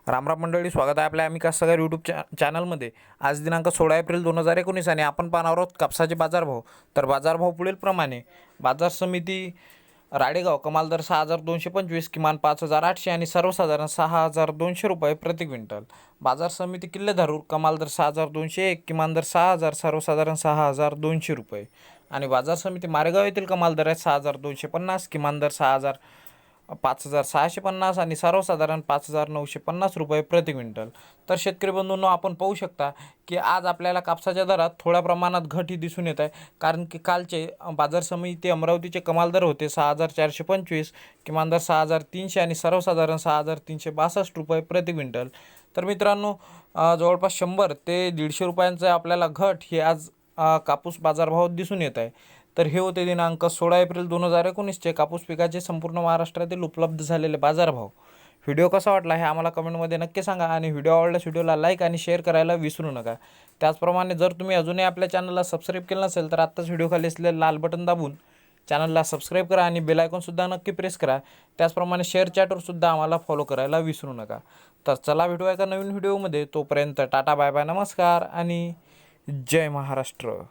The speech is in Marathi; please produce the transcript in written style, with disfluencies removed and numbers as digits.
रामराम मंडळी, स्वागत आहे आपल्या आम्ही कास्तकार यूट्यूब चॅनलमध्ये। आज दिनांक 16 एप्रिल 2019 आणि आपण पाहणार आहोत कापसाचे बाजारभाव। तर बाजारभाव पुढील प्रमाणे। बाजार समिती राडेगाव कमाल दर 6225, किमान 5800 आणि सर्वसाधारण 6200 रुपये प्रति क्विंटल। बाजार समिती किल्ले धारूर कमाल दर 6201, किमान दर 6000, सर्वसाधारण 6200 रुपये। आणि बाजार समिती मारेगाव येथील कमाल दर आहे 6250, किमान दर 5650 आणि सर्वसाधारण 5950 रुपये प्रति क्विंटल। तर शेतकरी बंधूंनो, आपण पाहू शकता की आज आपल्याला कापसाच्या दरात थोड्या प्रमाणात घट ही दिसून येत आहे, कारण की कालचे बाजार समिती अमरावतीचे कमाल दर होते 6425, किमान दर 6300 आणि सर्वसाधारण 6362 रुपये प्रति क्विंटल। तर मित्रांनो, जवळपास 100 ते 150 रुपयांचे आपल्याला घट ही आज कापूस बाजारभावात दिसून येत आहे। तर हे होते दिनांक 16 एप्रिल 2019चे कापूस पिकाचे संपूर्ण महाराष्ट्रातील उपलब्ध झालेले बाजारभाव। व्हिडिओ कसा वाटला हे आम्हाला कमेंटमध्ये नक्की सांगा आणि व्हिडिओ आवडल्यास व्हिडिओला लाईक आणि शेअर करायला विसरू नका। त्याचप्रमाणे जर तुम्ही अजूनही आपल्या चॅनलला सबस्क्राईब केलं नसेल तर आत्ताच व्हिडिओ खाली असलेले लाल बटन दाबून चॅनलला सबस्क्राईब करा आणि बेल आयकॉनसुद्धा नक्की प्रेस करा। त्याचप्रमाणे शेअर चॅटवरसुद्धा आम्हाला फॉलो करायला विसरू नका। तर चला भेटूया एका नवीन व्हिडिओमध्ये। तोपर्यंत टाटा, बाय बाय, नमस्कार आणि जय महाराष्ट्र।